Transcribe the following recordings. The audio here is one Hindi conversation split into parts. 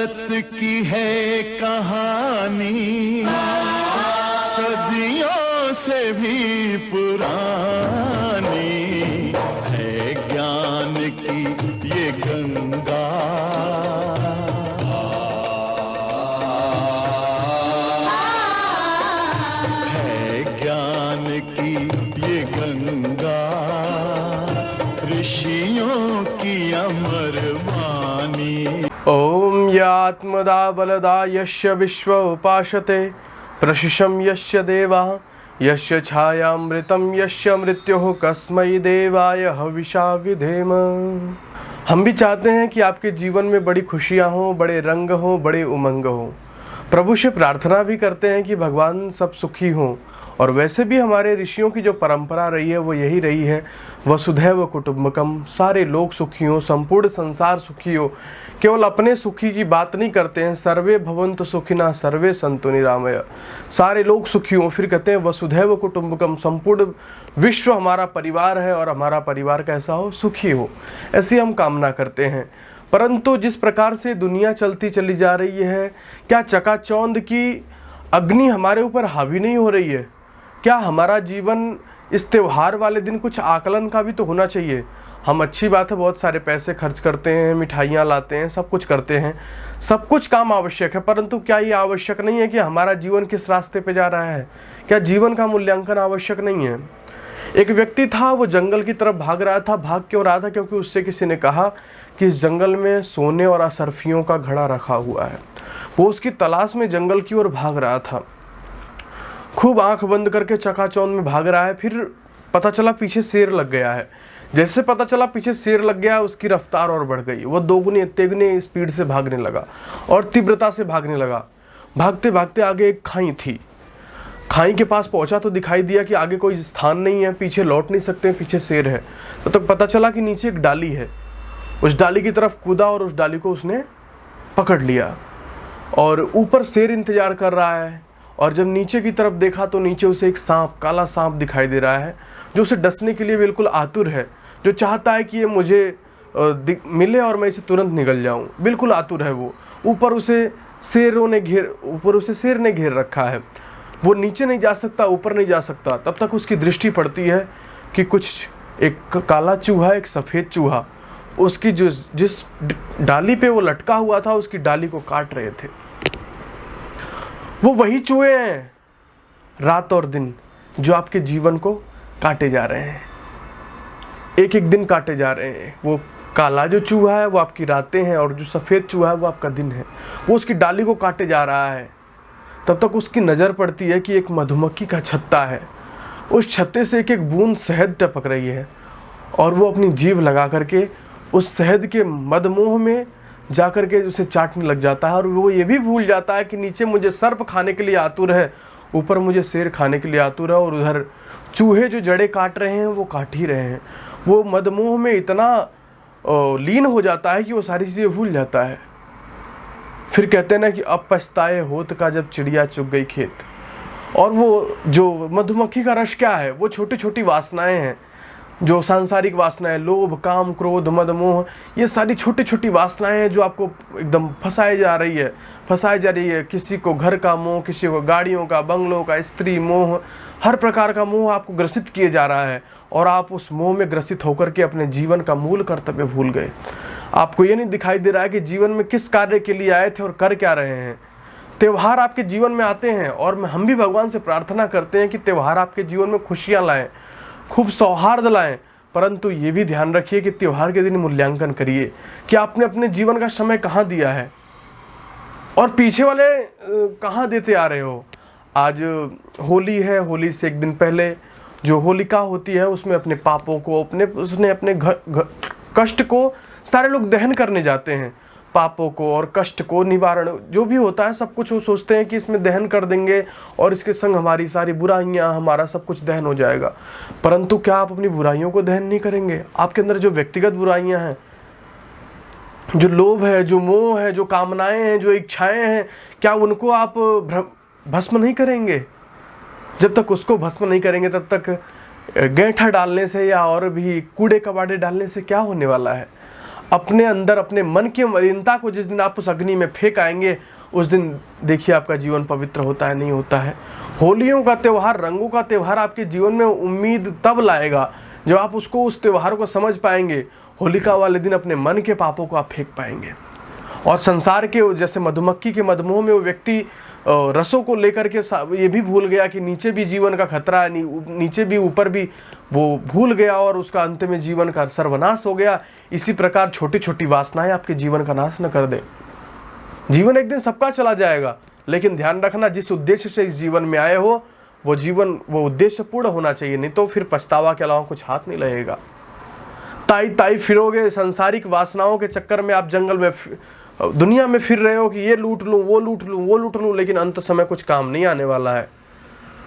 भारत की है कहानी सदियों से भी पुरानी है, ज्ञान की ये गंगा है, ज्ञान की ये गंगा, ऋषियों की अमर वाणी। ओम यात्मदा बलदा यस्य विश्व उपासते प्रशिशम यस्य देवा यस्य छायामृतम यस्य मृत्युः कस्मै देवाय हविषा विधेम। हम भी चाहते हैं कि आपके जीवन में बड़ी खुशियां हों, बड़े रंग हों, बड़े उमंग हों। प्रभु से प्रार्थना भी करते हैं कि भगवान सब सुखी हों। और वैसे भी हमारे ऋषियों की जो परंपरा रही है वो यही रही है, वसुधैव कुटुंबकम, सारे लोग सुखी हों, संपूर्ण संसार सुखी हो। केवल अपने सुखी की बात नहीं करते हैं, सर्वे भवन्तु सुखिनः सर्वे सन्तु निरामया, सारे लोग सुखी हों। फिर कहते हैं वसुधैव कुटुंबकम, संपूर्ण विश्व हमारा परिवार है और हमारा परिवार कैसा हो, सुखी हो, ऐसी हम कामना करते हैं। परंतु जिस प्रकार से दुनिया चलती चली जा रही है, क्या चकाचौंध की अग्नि हमारे ऊपर हावी नहीं हो रही है? क्या हमारा जीवन इस त्योहार वाले दिन कुछ आकलन का भी तो होना चाहिए। हम अच्छी बात है बहुत सारे पैसे खर्च करते हैं, मिठाइयाँ लाते हैं, सब कुछ करते हैं, सब कुछ काम आवश्यक है, परंतु क्या ये आवश्यक नहीं है कि हमारा जीवन किस रास्ते पे जा रहा है? क्या जीवन का मूल्यांकन आवश्यक नहीं है? एक व्यक्ति था, वो जंगल की तरफ भाग रहा था। भाग क्यों रहा था? क्योंकि उससे किसी ने कहा कि इस जंगल में सोने और असरफियों का घड़ा रखा हुआ है। वो उसकी तलाश में जंगल की ओर भाग रहा था, खूब आंख बंद करके चकाचौंध में भाग रहा है। फिर पता चला पीछे शेर लग गया है। जैसे पता चला पीछे शेर लग गया, उसकी रफ्तार और बढ़ गई। वो दोगुनी तेगुनी स्पीड से भागने लगा और तीव्रता से भागने लगा। भागते भागते आगे एक खाई थी। खाई के पास पहुंचा तो दिखाई दिया कि आगे कोई स्थान नहीं है, पीछे लौट नहीं सकते, पीछे शेर है। तो पता चला कि नीचे एक डाली है। उस डाली की तरफ कूदा और उस डाली को उसने पकड़ लिया और ऊपर शेर इंतजार कर रहा है। और जब नीचे की तरफ देखा तो नीचे उसे एक सांप, काला सांप दिखाई दे रहा है, जो उसे डसने के लिए बिल्कुल आतुर है, जो चाहता है कि ये मुझे मिले और मैं इसे तुरंत निगल जाऊं। बिल्कुल आतुर है वो। ऊपर उसे शेर ने घेर रखा है। वो नीचे नहीं जा सकता, ऊपर नहीं जा सकता। तब तक उसकी दृष्टि पड़ती है कि कुछ एक काला चूहा, एक सफ़ेद चूहा उसकी जिस डाली पे वो लटका हुआ था उसकी डाली को काट रहे थे। वो वही चूहे हैं रात और दिन जो आपके जीवन को काटे जा रहे हैं, एक एक दिन काटे जा रहे हैं। वो काला जो चूहा है वो आपकी रातें हैं और जो सफ़ेद चूहा है वो आपका दिन है। वो उसकी डाली को काटे जा रहा है। तब तक उसकी नज़र पड़ती है कि एक मधुमक्खी का छत्ता है, उस छत्ते से एक एक बूंद शहद टपक रही है और वो अपनी जीभ लगा करके उस शहद के मदमोह में जा कर के उसे चाटने लग जाता है। और वो ये भी भूल जाता है कि नीचे मुझे सर्प खाने के लिए आतुर है, ऊपर मुझे शेर खाने के लिए आतुर है, और उधर चूहे जो जड़ें काट रहे हैं वो काट ही रहे हैं। वो मदमोह में इतना लीन हो जाता है कि वो सारी चीज़ें भूल जाता है। फिर कहते हैं ना कि अब पछताए होत का जब चिड़िया चुग गई खेत। और वो जो मधुमक्खी का रस क्या है? वो छोटी छोटी वासनाएं हैं, जो सांसारिक वासनाएं, लोभ, काम, क्रोध, मद, मोह, ये सारी छोटी छोटी वासनाएं हैं जो आपको एकदम फंसाई जा रही है। किसी को घर का मोह, किसी को गाड़ियों का, बंगलों का, स्त्री मोह, हर प्रकार का मोह आपको ग्रसित किए जा रहा है। और आप उस मोह में ग्रसित होकर के अपने जीवन का मूल कर्तव्य भूल गए। आपको ये नहीं दिखाई दे रहा है कि जीवन में किस कार्य के लिए आए थे और कर क्या रहे हैं। त्यौहार आपके जीवन में आते हैं और हम भी भगवान से प्रार्थना करते हैं कि त्यौहार आपके जीवन में खुशियाँ लाएं, खूब सौहार्द लाएं। परंतु ये भी ध्यान रखिए कि त्यौहार के दिन मूल्यांकन करिए कि आपने अपने जीवन का समय कहाँ दिया है और पीछे वाले कहाँ देते आ रहे हो। आज होली है, होली से एक दिन पहले जो होलिका होती है उसमें अपने पापों को, अपने कष्ट को सारे लोग दहन करने जाते हैं। पापों को और कष्ट को, निवारण जो भी होता है सब कुछ वो सोचते हैं कि इसमें दहन कर देंगे और इसके संग हमारी सारी बुराइयां, हमारा सब कुछ दहन हो जाएगा। परंतु क्या आप अपनी बुराइयों को दहन नहीं करेंगे? आपके अंदर जो व्यक्तिगत बुराइयां हैं, जो लोभ है, जो मोह है, जो कामनाएं हैं, जो इच्छाएं हैं, क्या उनको आप भस्म नहीं करेंगे? जब तक उसको भस्म नहीं करेंगे तब तक गैंठा डालने से या और भी कूड़े कबाड़े डालने से क्या होने वाला है? अपने अंदर अपने मन की मलिनता को जिस दिन आप उस अग्नि में फेंक आएंगे, उस दिन देखिए आपका जीवन पवित्र होता है नहीं होता है। होलियों का त्यौहार, रंगों का त्यौहार आपके जीवन में उम्मीद तब लाएगा जब आप उसको, उस त्यौहार को समझ पाएंगे। होलिका वाले दिन अपने मन के पापों को आप फेंक पाएंगे। और संसार के जैसे मधुमक्खी के मधुमोह में वो व्यक्ति रसों को लेकर के ये भी भूल गया कि नीचे भी जीवन का खतरा है, नीचे भी ऊपर भी, वो भूल गया और उसका अंत में जीवन का सर्वनाश हो गया। इसी प्रकार छोटी छोटी वासनाएं आपके जीवन का नाश न कर दे। जीवन एक दिन सबका चला जाएगा, लेकिन ध्यान रखना जिस उद्देश्य से इस जीवन में आए हो वो जीवन, वो उद्देश्य पूर्ण होना चाहिए, नहीं तो फिर पछतावा के अलावा कुछ हाथ नहीं लगेगा। ताई ताई फिरोगे, सांसारिक वासनाओं के चक्कर में आप जंगल में दुनिया में फिर रहे हो कि ये लूट लूं, वो लूट लूं, वो लूट लूं, लेकिन अंत समय कुछ काम नहीं आने वाला है।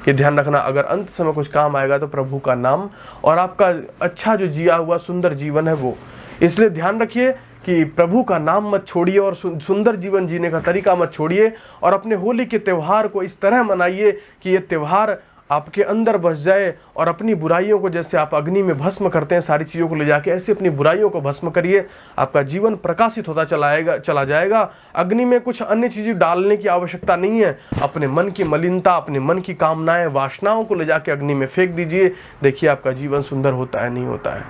ये ध्यान रखना, अगर अंत समय कुछ काम आएगा तो प्रभु का नाम और आपका अच्छा जो जिया हुआ सुंदर जीवन है वो। इसलिए ध्यान रखिए कि प्रभु का नाम मत छोड़िए और सुंदर जीवन जीने का तरीका मत छोड़िए, और अपने होली के त्यौहार को इस तरह मनाइए कि ये त्यौहार आपके अंदर बस जाए, और अपनी बुराइयों को, जैसे आप अग्नि में भस्म करते हैं सारी चीज़ों को ले जाके, ऐसे अपनी बुराइयों को भस्म करिए। आपका जीवन प्रकाशित होता चला जाएगा। अग्नि में कुछ अन्य चीज़ें डालने की आवश्यकता नहीं है। अपने मन की मलिनता, अपने मन की कामनाएं, वासनाओं को ले जाके अग्नि में फेंक दीजिए। देखिए आपका जीवन सुंदर होता है नहीं होता है।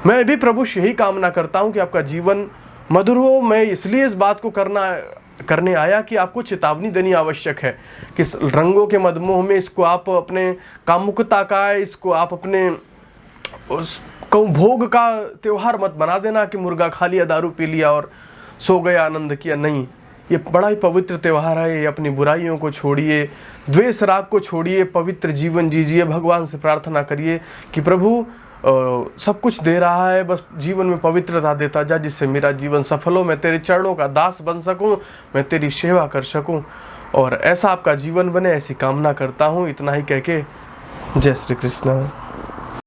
मैं भी प्रभु से यही कामना करता हूँ कि आपका जीवन मधुर हो। मैं इसलिए इस बात को करने आया कि आपको चेतावनी देनी आवश्यक है कि रंगों के मदमोह में इसको आप अपने कामुकता का, इसको आप अपने उस भोग का त्योहार मत बना देना कि मुर्गा खा लिया, दारू पी लिया और सो गया, आनंद किया। नहीं, ये बड़ा ही पवित्र त्यौहार है। ये अपनी बुराइयों को छोड़िए, द्वेष राग को छोड़िए, पवित्र जीवन जीजिए। भगवान से प्रार्थना करिए कि प्रभु सब कुछ दे रहा है, बस जीवन में पवित्रता देता जा, जिससे मेरा जीवन सफल हो, मैं तेरे चरणों का दास बन सकूं, मैं तेरी सेवा कर सकूं, और ऐसा आपका जीवन बने, ऐसी कामना करता हूं। इतना ही कह के जय श्री कृष्ण।